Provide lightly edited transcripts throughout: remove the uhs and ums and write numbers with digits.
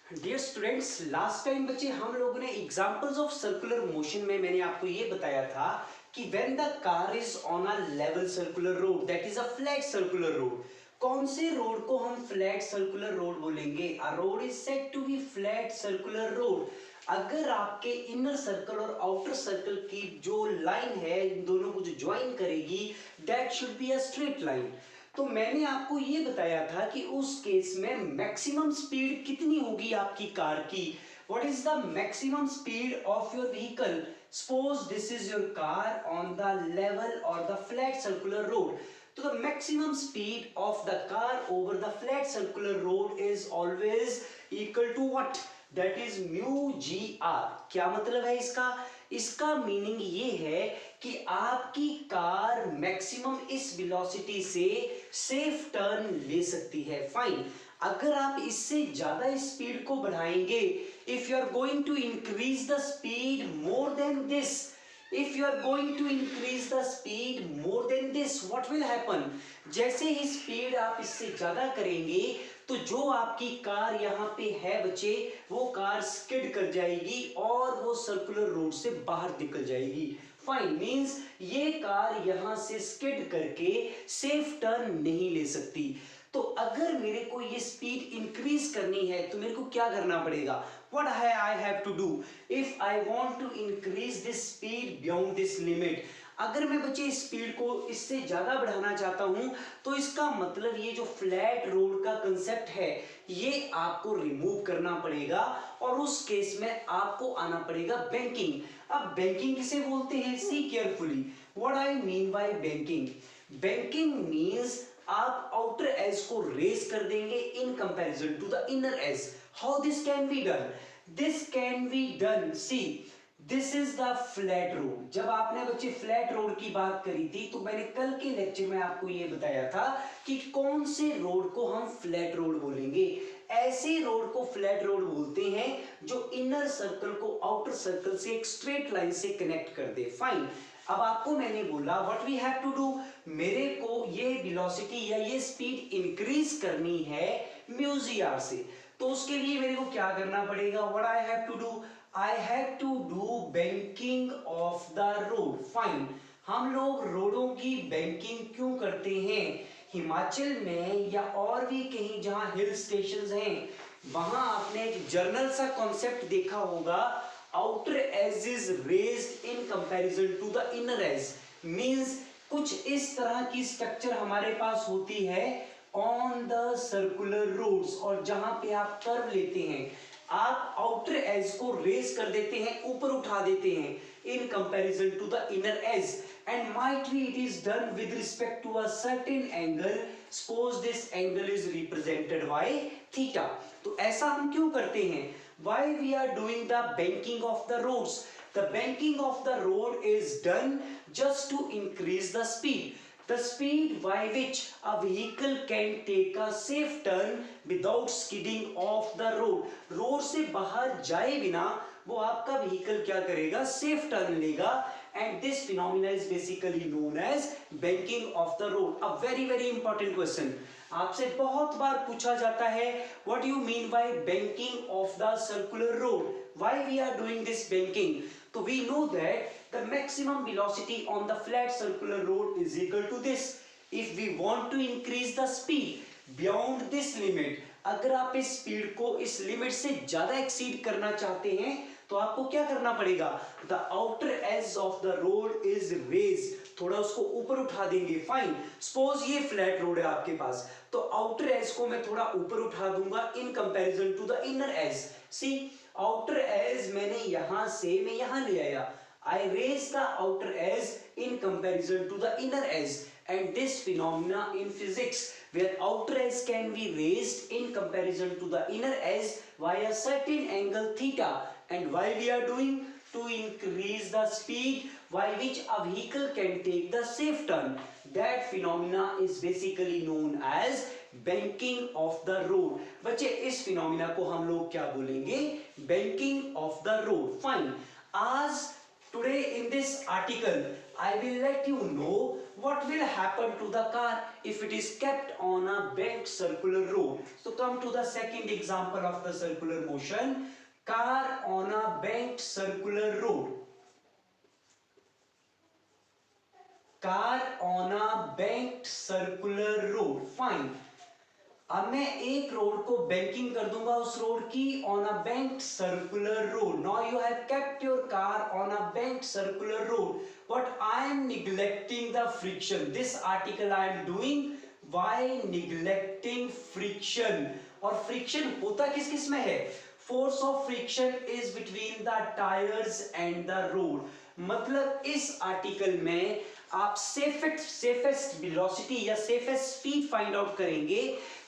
Dear students, last time बच्चे हम लोगों ने एग्जांपल्स ऑफ सर्कुलर मोशन में मैंने आपको ये बताया था कि when the car is on a level circular road, that is a flat circular road. कौन से रोड को हम फ्लैट सर्कुलर रोड बोलेंगे? A road is said to be flat circular road अगर आपके इनर सर्कल और आउटर सर्कल की जो लाइन है, इन दोनों को जो ज्वाइन करेगी, that should be a straight line. तो मैंने आपको ये बताया था कि उस केस में मैक्सिमम स्पीड कितनी होगी आपकी कार की। What is the maximum speed of your vehicle? Suppose this is your car on the level और द फ्लैट सर्कुलर रोड। तो the maximum speed of the car over the flat circular road is always equal to what? That is mu g r. क्या मतलब है इसका? इसका meaning ये है कि आपकी कार मैक्सिमम इस वेलोसिटी से सेफ टर्न ले सकती है। फाइन। अगर आप इससे ज्यादा स्पीड को बढ़ाएंगे, if you are going to increase the speed more than this, if you are going to increase the speed more than this, what will happen? जैसे ही स्पीड आप इससे ज्यादा करेंगे तो जो आपकी कार यहाँ पे है बच्चे, वो कार स्किड कर जाएगी और वो सर्कुलर रोड से बाहर निकल जाएगी। फाइन। मींस ये कार यहाँ से स्किड करके सेफ टर्न नहीं ले सकती। तो अगर मेरे को ये स्पीड इंक्रीज करनी है तो मेरे को क्या करना पड़ेगा? What I have to do if I want to increase this speed beyond this limit? अगर मैं बच्चे स्पीड को इससे ज्यादा बढ़ाना चाहता हूं तो इसका मतलब ये जो फ्लैट रोड का कंसेप्ट है ये आपको रिमूव करना पड़ेगा और उस केस में आपको आना पड़ेगा बैंकिंग। अब बैंकिंग किसे बोलते हैं? See carefully what I mean by banking. Banking means आप आउटर एज को रेज कर देंगे in comparison to the inner edge. How this can be done? This can be done, see this is the flat road. जब आपने बच्चे flat road की बात करी थी तो मैंने कल के लेक्चर में आपको यह बताया था कि कौन से रोड को हम फ्लैट रोड बोलेंगे। ऐसे रोड को फ्लैट रोड बोलते हैं जो इनर सर्कल को आउटर सर्कल से एक स्ट्रेट लाइन से कनेक्ट कर दे। फाइन। अब आपको मैंने बोला what we have to do, मेरे को ये वेलोसिटी या ये स्पीड इंक्रीज करनी है म्यू जी आर से। तो उसके लिए मेरे को क्या करना पड़ेगा? What I have to do, I have to do banking of the road. Fine. हम लोग रोडों की बैंकिंग क्यों करते हैं? हिमाचल में या और भी कहीं जहां हिल स्टेशंस हैं वहां आपने एक जर्नल सा कॉन्सेप्ट देखा होगा, outer edge is raised in comparison to the inner edge. Means कुछ इस तरह की स्ट्रक्चर हमारे पास होती है ऑन द सर्कुलर रोड्स, और जहां पे आप कर्व लेते हैं आप आउटर एज को रेज कर देते हैं, ऊपर उठा देते हैं in comparison to the inner edge, and might be it is done with respect to a certain angle. Suppose this angle is represented by theta. तो ऐसा हम क्यों करते हैं? Why we are doing the banking of the roads? The banking of the road is done just to increase the speed. The speed by which a vehicle can take a safe turn without skidding off the road. Road से बाहर जाए बिना वो आपका vehicle क्या करेगा? Safe turn लेगा। And this phenomena is basically known as banking of the road. A very very important question. आपसे बहुत बार पूछा जाता है what do you mean by banking of the circular road? Why we are doing this banking? So we know that the maximum velocity on the flat circular road is equal to this. If we want to increase the speed beyond this limit, अगर आप इस speed को इस limit से ज्यादा exceed करना चाहते हैं तो आपको क्या करना पड़ेगा? The outer edge of the road is raise, थोड़ा उसको ऊपर उठा देंगे। फाइन। सपोज ये फ्लैट रोड है आपके पास, तो आउटर एज को मैं थोड़ा ऊपर उठा दूंगा in comparison to the inner edge. See outer edge मैंने यहां से मैं यहां ले आया, I raise the outer edge in comparison to the inner edge, and this phenomena in physics where outer edge can be raised in comparison to the inner edge by a certain angle theta, and why we are doing? To increase the speed by which a vehicle can take the safe turn. That phenomena is basically known as banking of the road. बच्चे इस phenomena को हम लोग क्या बोलेंगे? Banking of the road. Fine. आज today in this article I will let you know what will happen to the car if it is kept on a bent circular road. So come to the second example of the circular motion. Car on a bent circular road. Car on a bent circular road. Fine. अब मैं एक road को banking कर दूंगा उस road की on a bent circular road. Now you have kept your car on a bent circular road, but I am neglecting the friction. This article I am doing why neglecting friction. और friction होता किस किस में है? Force of friction is between the tyres and the road. मतलब इस article में आप सेफेस्ट वेलोसिटी या सेफेस्ट स्पीड फाइंड आउट करेंगे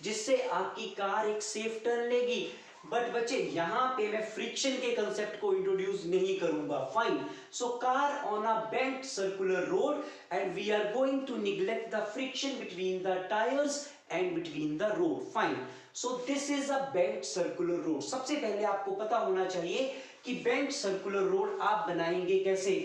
जिससे आपकी कार एक सेफ टर्न लेगी. बट बच्चे यहां पे मैं फ्रिक्शन के कंसेप्ट को इंट्रोड्यूस नहीं करूंगा. Fine. So car on a bent circular road and we are going to neglect the friction between the tyres and between the road. Fine. So this is a bent circular road. सबसे पहले आपको पता होना चाहिए कि bent circular road आप बनाएंगे कैसे.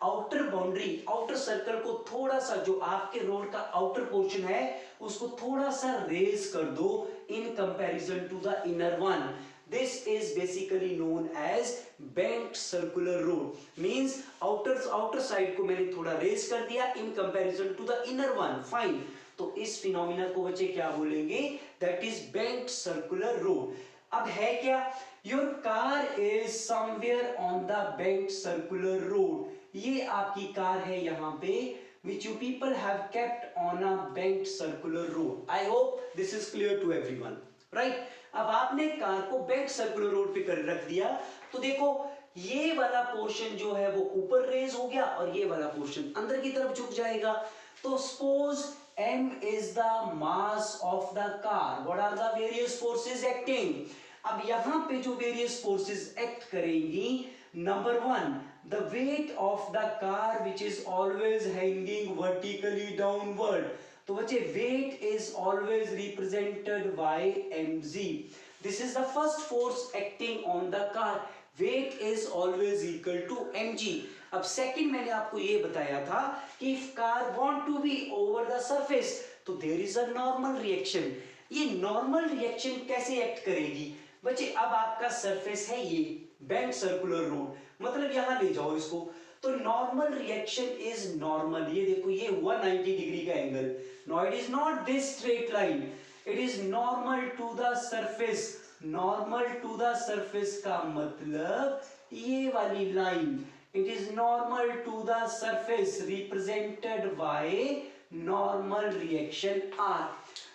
आउटर बाउंड्री, आउटर सर्कल को थोड़ा सा, जो आपके रोड का आउटर पोर्शन है उसको थोड़ा सा रेज कर दो in comparison to the inner one. This is basically known as bent circular road. Means outer side को मैंने थोड़ा रेज कर दिया in comparison to the inner one. Fine. तो इस फिनोमिना को बच्चे क्या बोलेंगे? That is bent circular road. अब है क्या? Your car is somewhere on the bent circular road. ये आपकी कार है यहाँ पे which you people have kept on a bent circular road. I hope this is clear to everyone, right? अब आपने कार को बेंट सर्कुलर रोड पे कर रख दिया तो देखो ये वाला पोर्शन जो है वो ऊपर रेज हो गया और ये वाला पोर्शन अंदर की तरफ झुक जाएगा. तो suppose m is the mass of the car. What are the various forces acting? अब यहाँ पे जो various forces act करेंगी, number one, the weight of the car which is always hanging vertically downward. तो बच्चे weight is always represented by mg. This is the first force acting on the car. Weight is always equal to mg. अब second मैंने आपको ये बताया था कि if car want to be over the surface तो there is a normal reaction. ये normal reaction कैसे act करेगी? बच्चे अब आपका सरफेस है ये बेंट सर्कुलर रोड, मतलब यहां ले जाओ इसको. तो नॉर्मल रिएक्शन इज नॉर्मल. ये देखो ये 190 डिग्री का angle. No it is not this straight line, it is normal to the surface. Normal to the surface का मतलब ये वाली line, it is normal to the surface represented by normal reaction R.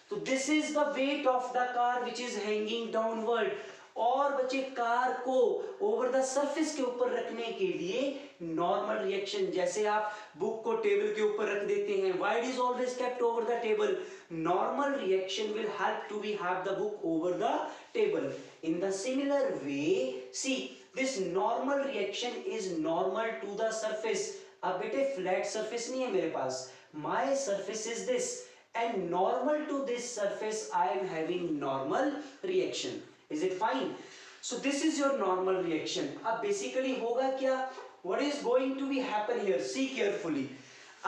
तो this is the weight of the car which is hanging downward. और बच्चे car को over the surface के ऊपर रखने के लिए नॉर्मल रिएक्शन, जैसे आप बुक को टेबल के ऊपर रख देते हैं, why it is always kept over the table. Normal reaction will help to be have the book over the table. In the similar way see this normal reaction is normal to the surface. अब बेटे flat surface नहीं है मेरे पास, my surface is this and normal to this surface I am having normal reaction. Is it fine? So this is your normal reaction. अब basically होगा क्या? What is going to be happen here? See carefully.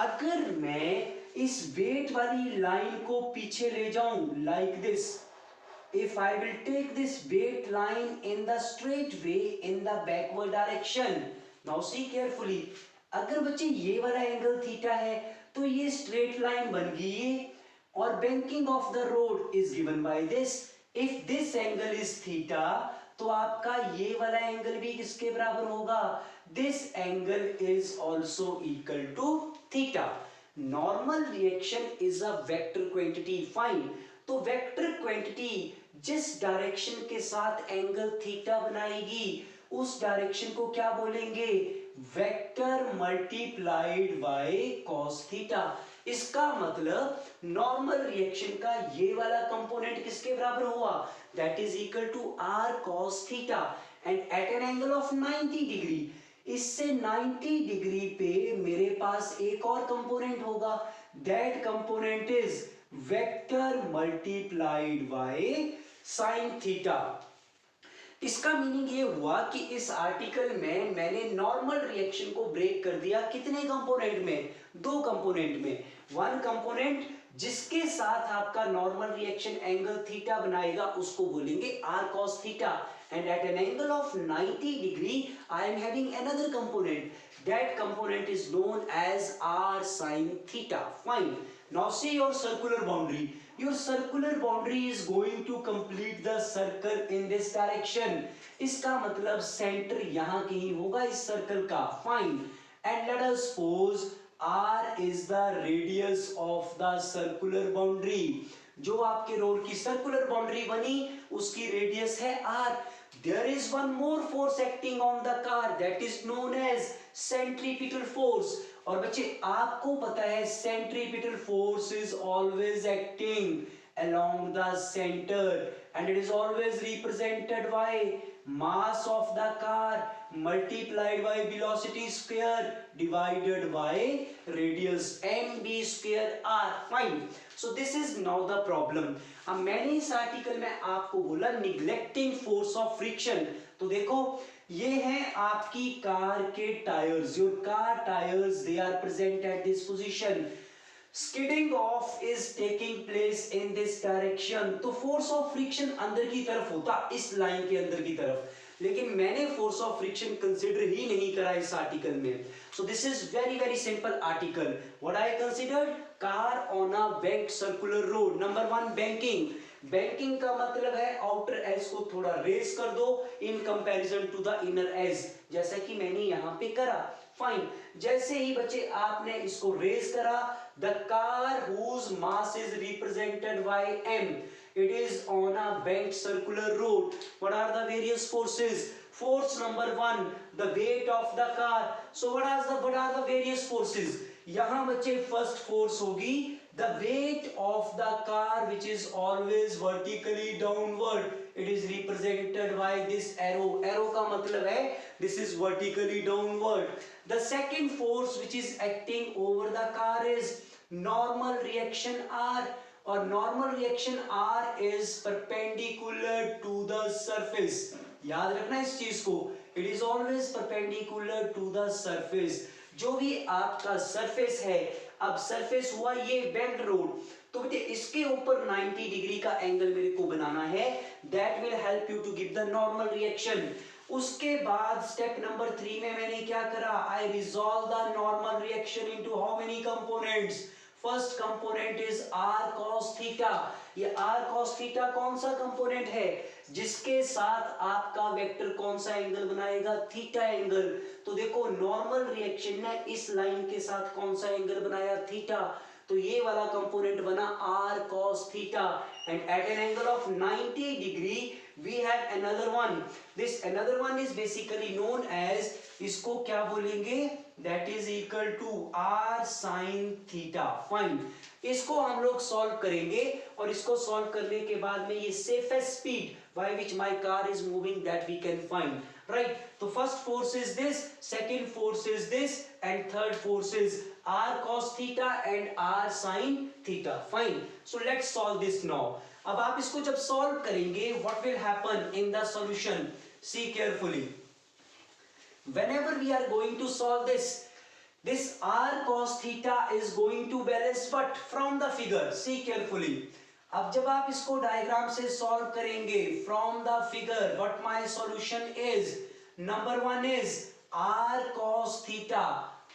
अगर मैं इस weight वाली line को पीछे ले जाऊं like this, if I will take this weight line in the straight way in the backward direction. Now see carefully. अगर बच्चे ये वाला एंगल थीटा है तो ये स्ट्रेट लाइन बन गई और banking of the road is given by this. If this angle is theta तो आपका ये वाला एंगल भी किसके बराबर होगा? This angle is also equal to theta. Normal reaction is a vector quantity. Fine. तो वेक्टर क्वांटिटी जिस डायरेक्शन के साथ एंगल थीटा बनाएगी उस डायरेक्शन को क्या बोलेंगे? Vector multiplied by cos theta. इसका मतलब नॉर्मल रिएक्शन का ये वाला कंपोनेंट किसके बराबर हुआ? That is equal to r cos theta and at an angle of 90 degree. इससे 90 डिग्री पे मेरे पास एक और कंपोनेंट होगा. That component is vector multiplied by sine theta. इसका मीनिंग ये हुआ कि इस आर्टिकल में मैंने नॉर्मल रिएक्शन को ब्रेक कर दिया कितने कंपोनेंट में, दो कंपोनेंट में। वन कंपोनेंट जिसके साथ आपका नॉर्मल रिएक्शन एंगल थीटा बनाएगा उसको बोलेंगे r cos theta, and at an angle of 90 degree I am having another component. That component is known as r sin theta. Fine. Now see your circular boundary. Your circular boundary is going to complete the circle in this direction. इसका मतलब centre यहाँ कहीं होगा इस circle का. Fine. And let us suppose r is the radius of the circular boundary. जो आपके road की सर्कुलर बाउंड्री बनी उसकी रेडियस है r. There is one more force acting on the car that is known as centripetal force. और बच्चे आपको पता है centripetal force is always acting along the center and it is always represented by mass of the car multiplied by velocity square divided by radius mb square r. Fine. So this is now the problem. अब मैंने इस article में आपको बोला neglecting force of friction. तो देखो ये हैं आपकी कार के tyres. Your car tyres they are present at this position. Skidding off is taking place in this direction. तो फोर्स ऑफ फ्रिक्शन अंदर की तरफ होता, इस लाइन के अंदर की तरफ, लेकिन मैंने फोर्स ऑफ फ्रिक्शन कंसीडर ही नहीं करा इस आर्टिकल में. So this is very simple article. What I considered, car on a banked circular road. Number one, banking. Banking का मतलब है आउटर एज को थोड़ा रेस कर दो in comparison to the inner edge, जैसा कि मैंने यहाँ पे करा. फाइन. जैसे ही बच्चे आपने इसको रेस करा, the car whose mass is represented by m. It is on a bent circular road. What are the various forces? Force number one, the weight of the car. So what are the various forces? यहाँ बच्चे first force होगी the weight of the car which is always vertically downward. It is represented by this arrow. Arrow का मतलब है this is vertically downward. The second force which is acting over the car is normal reaction R. और normal reaction R is perpendicular to the surface. याद रखना इस चीज को. It is always perpendicular to the surface. जो भी आपका surface है, अब सरफेस हुआ ये बेंड रोड, तो बेटे इसके ऊपर 90 डिग्री का एंगल मेरे को बनाना है. That will help you to give the normal reaction. उसके बाद स्टेप नंबर 3 में मैंने क्या करा, I resolve the normal reaction into how many components? First component is r cos theta. ये r cos थीटा कौन सा कंपोनेंट है, जिसके साथ आपका वेक्टर कौन सा एंगल बनाएगा, थीटा एंगल. तो देखो नॉर्मल रिएक्शन ने इस लाइन के साथ कौन सा एंगल बनाया, थीटा. तो ये वाला कंपोनेंट बना r cos theta. And at an angle of 90 degree we have another one. This another one is basically known as, इसको क्या बोलेंगे, that is equal to r sin theta. Fine. इसको हम लोग सॉल्व करेंगे और इसको सॉल्व करने के बाद में ये safest speed by which my car is moving that we can find. Right. So first force is this, second force is this, and third force is r cos theta and r sin theta. Fine. So let's solve this now. अब आप इसको जब solve करेंगे, what will happen in the solution? See carefully. Whenever we are going to solve this r cos theta is going to balance but from the figure. See carefully. अब जब आप इसको diagram से सॉल्व करेंगे from the figure, what my solution is? Number one is r cos theta.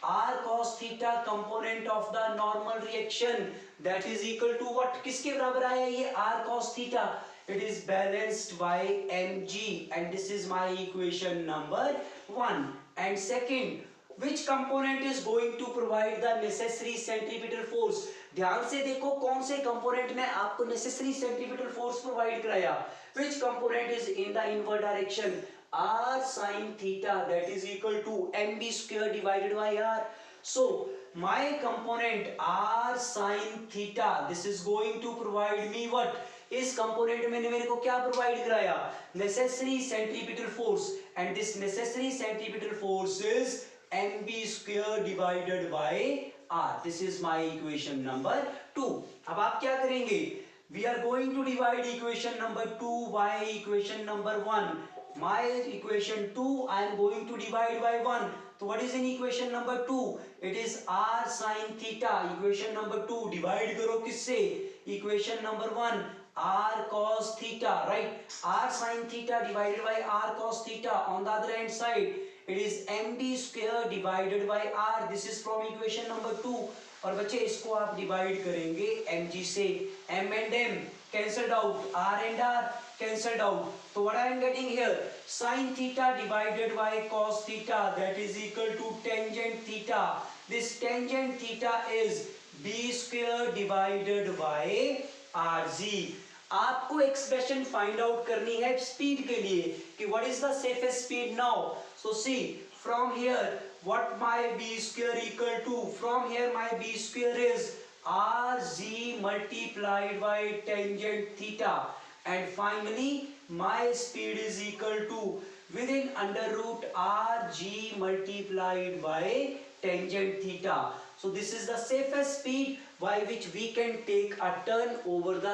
r cos theta component of the normal reaction that is equal to what? किसके बराबर आया ये r cos theta? It is balanced by mg and this is my equation number 1. And second, which component is going to provide the necessary centripetal force? ध्यान से देखो कौन से component ने आपको necessary centripetal force प्रोवाइड कराया. Which component is in the inward direction? r sin theta, that is equal to mb square divided by r. So my component r sin theta, this is going to provide me what? इस component में मेरे को क्या provide कराया, necessary centripetal force. And this necessary centripetal force is mb square divided by r. This is my equation number 2. अब आप क्या करेंगे, we are going to divide equation number 2 by equation number 1. my equation 2 I am going to divide by 1. So what is in equation number 2? It is r sin theta. Equation number 2 divide करो किससे? Equation number 1 r cos theta, right? R sin theta divided by r cos theta. On the other hand side it is md square divided by r. This is from equation number 2. और बच्चे इसको आप divide करेंगे mg से. m and m cancelled out, r and r cancelled out. So what I am getting here, sin theta divided by cos theta, that is equal to tangent theta. This tangent theta is b square divided by rg. आपको expression find out करनी है speed के लिए कि what is the safest speed now. So see from here what my b square equal to, from here my b square is rg multiplied by tangent theta, and finally my speed is equal to within under root rg multiplied by tangent theta. So this is the safest speed by which we can take a turn over the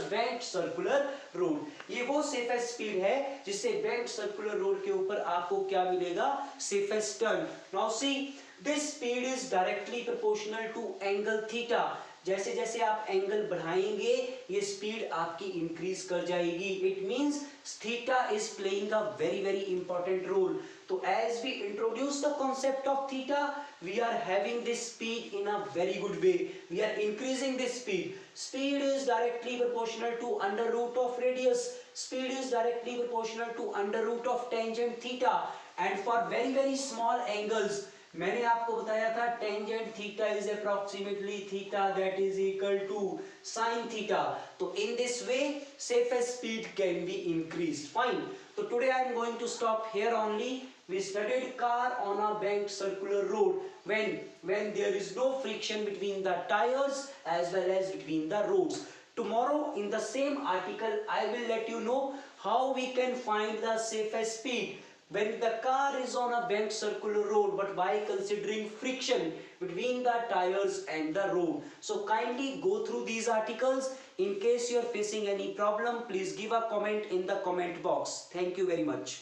bent circular road. ये वो safest speed है जिससे bent circular road के ऊपर आपको क्या मिलेगा? Safest turn. Now see, this speed is directly proportional to angle theta. जैसे जैसे आप एंगल बढ़ाएंगे ये स्पीड आपकी इंक्रीज कर जाएगी. It means theta is playing a very very important role. तो as we introduce the concept of theta we are having this speed in a very good way. We are increasing this speed. Speed is directly proportional to under root of radius. Speed is directly proportional to under root of tangent theta. And for very very small angles मैंने आपको बताया था tangent theta is approximately theta that is equal to sine theta. तो in this way safest speed can be increased. Fine. So today I am going to stop here only. We studied car on a banked circular road when there is no friction between the tires as well as between the roads. Tomorrow in the same article I will let you know how we can find the safest speed when the car is on a banked circular road, but by considering friction between the tires and the road. So kindly go through these articles. In case you are facing any problem, please give a comment in the comment box. Thank you very much.